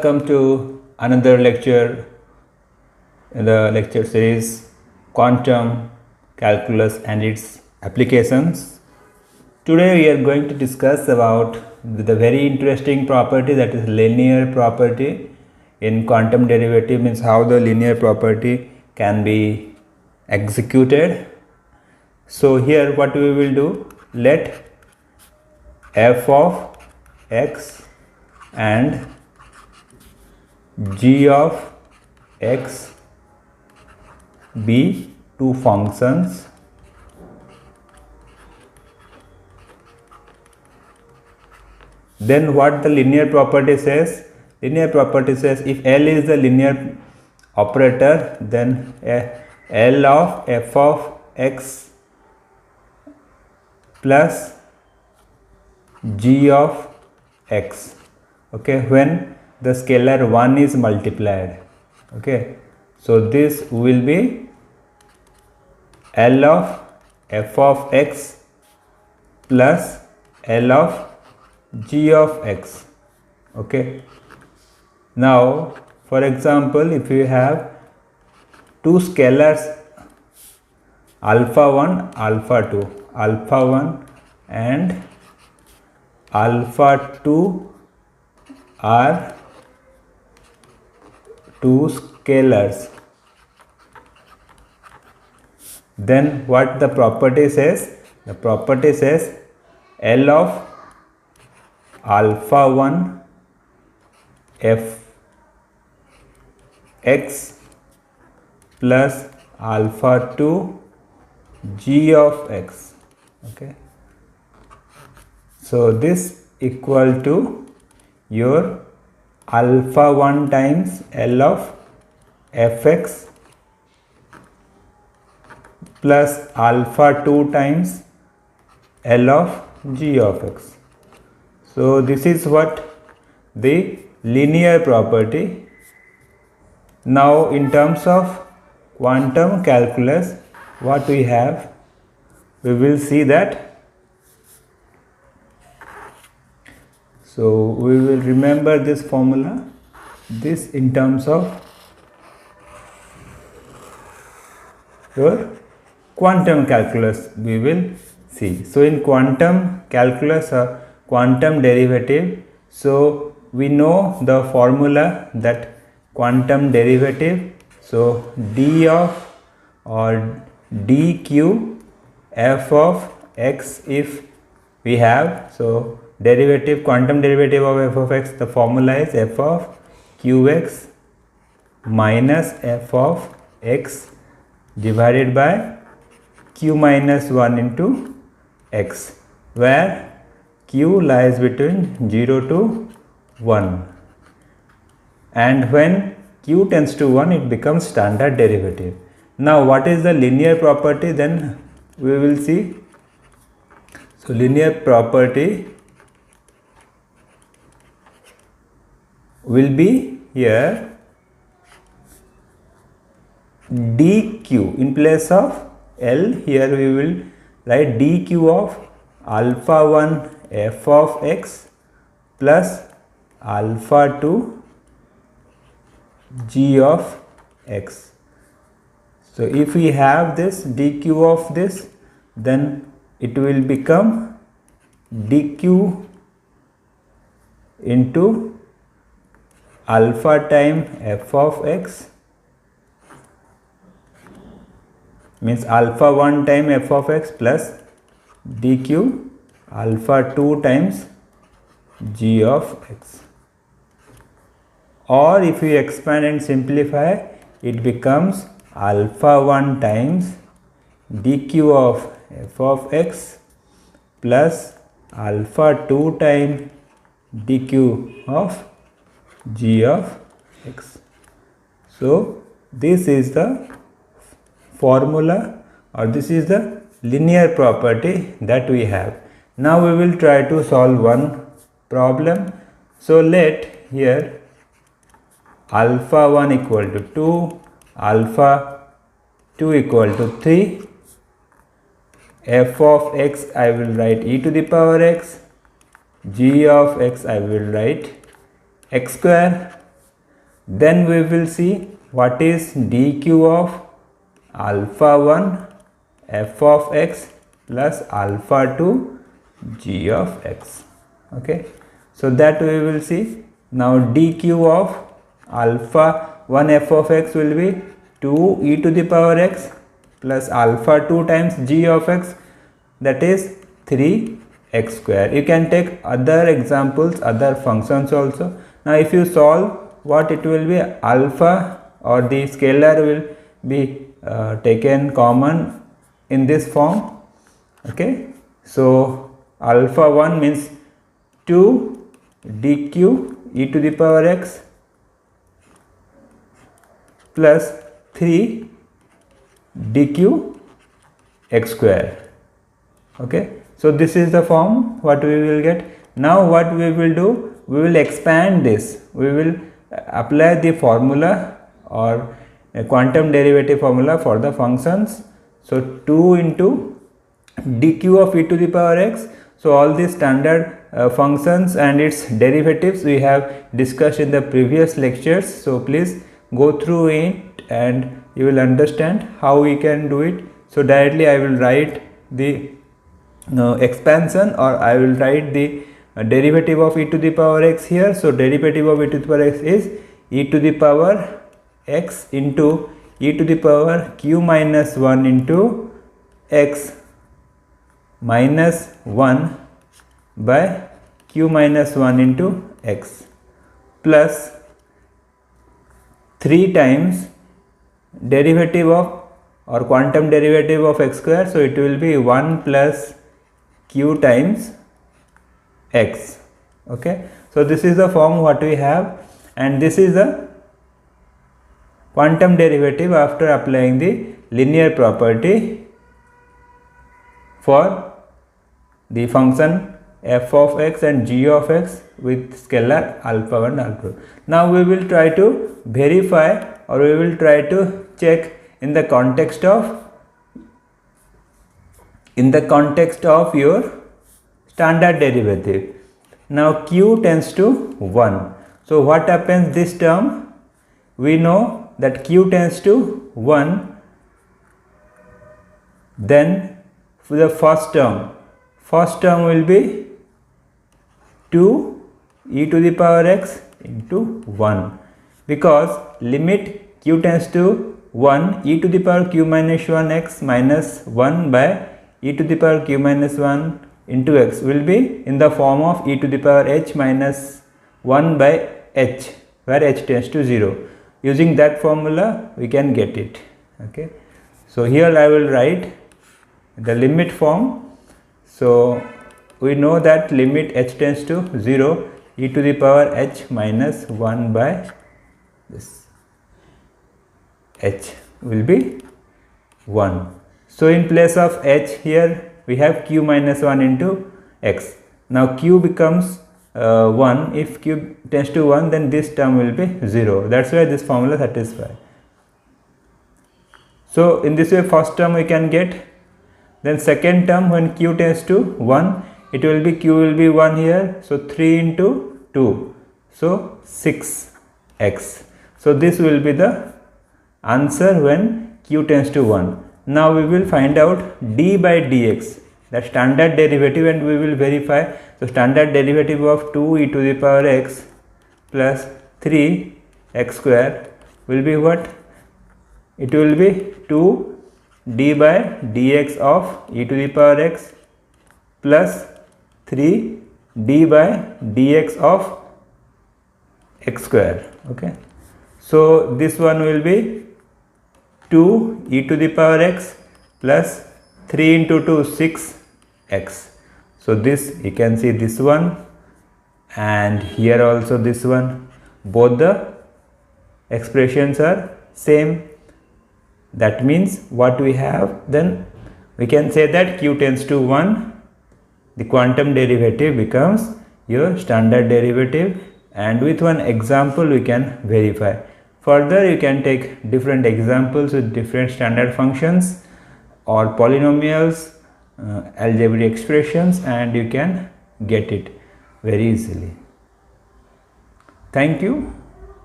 Welcome to another lecture in the lecture series Quantum Calculus and its Applications. Today we are going to discuss about the very interesting property, that is linear property in quantum derivative, means how the linear property can be executed. So here what we will do, let f of x and g of x be two functions then what the linear property says? Linear property says if L is the linear operator, then L of f of x plus g of x, okay, when the scalar 1 is multiplied, okay. So this will be L of f of x plus L of g of x, okay. Now for example, if you have two scalars alpha 1 alpha 2, alpha 1 and alpha 2 are two scalars, then what the property says? The property says L of alpha 1 f x plus alpha 2 g of x, okay. So this equal to your alpha 1 times L of fx plus alpha 2 times L of g of x. So this is what the linear property. Now in terms of quantum calculus, what we have, we will see that. So we will remember this formula, this in terms of your quantum calculus we will see. So in quantum calculus or quantum derivative, so we know the formula that quantum derivative, so d of or dq f of x if we have, so derivative, quantum derivative of f of x, the formula is f of qx minus f of x divided by q minus 1 into x, where q lies between 0 to 1, and when q tends to 1 it becomes standard derivative. Now what is the linear property? Then we will see. So linear property will be here dq, in place of L here we will write dq of alpha 1 f of x plus alpha 2 g of x. So if we have this dq of this, then it will become dq into alpha time f of x, means alpha 1 time f of x plus dq alpha 2 times g of x. Or if we expand and simplify, it becomes alpha 1 times dq of f of x plus alpha 2 times dq of g of x. So this is the formula, or this is the linear property that we have. Now we will try to solve one problem. So let here alpha 1 equal to 2, alpha 2 equal to 3, f of x I will write e to the power x, g of x I will write x square Then we will see what is dq of alpha 1 f of x plus alpha 2 g of x. Okay, so that we will see. Now dq of alpha 1 f of x will be 2 e to the power x plus alpha 2 times g of x, that is 3x square. You can take other examples, other functions also. Now if you solve, what it will be, alpha or the scalar will be taken common in this form. Okay, so alpha 1 means 2 dq e to the power x plus 3 dq x square. Okay, so this is the form what we will get. Now what we will do, we will expand this, we will apply the formula or a quantum derivative formula for the functions. So 2 into dq of e to the power x. So all these standard functions and its derivatives we have discussed in the previous lectures. So please go through it and you will understand how we can do it. So directly I will write the expansion, or I will write the derivative of e to the power x here. So derivative of e to the power x is e to the power x into e to the power q minus 1 into x minus 1 by q minus 1 into x plus 3 times derivative of or quantum derivative of x square. So it will be 1 plus q times x. Okay, so this is the form what we have, and this is the quantum derivative after applying the linear property for the function f of x and g of x with scalar alpha 1 alpha 2. Now we will try to verify, or we will try to check in the context of your standard derivative. Now q tends to 1. So what happens, this term we know that q tends to 1, then for the first term will be 2 e to the power x into 1, because limit q tends to 1, e to the power q minus 1 x minus 1 by e to the power q minus 1 into x will be in the form of e to the power h minus 1 by h, where h tends to 0. Using that formula we can get it. Okay, so here I will write the limit form. So we know that limit h tends to 0, e to the power h minus 1 by this h will be 1. So in place of h here we have q minus 1 into x. Now q becomes 1. If q tends to 1, then this term will be 0. That's why this formula satisfies. So in this way first term we can get. Then second term, when q tends to 1, it will be q will be 1 here. So 3 into 2. So 6x. So this will be the answer when q tends to 1. Now we will find out d by dx, that standard derivative, and we will verify. So standard derivative of 2 e to the power x plus 3 x square will be what? It will be 2 d by dx of e to the power x plus 3 d by dx of x square. Okay, so this one will be 2 e to the power x plus 3 into 2 6x. So this you can see this one, and here also this one, both the expressions are same. That means what we have, then we can say that q tends to 1, the quantum derivative becomes your standard derivative, and with one example we can verify. Further you can take different examples with different standard functions or polynomials, algebraic expressions, and you can get it very easily. Thank you.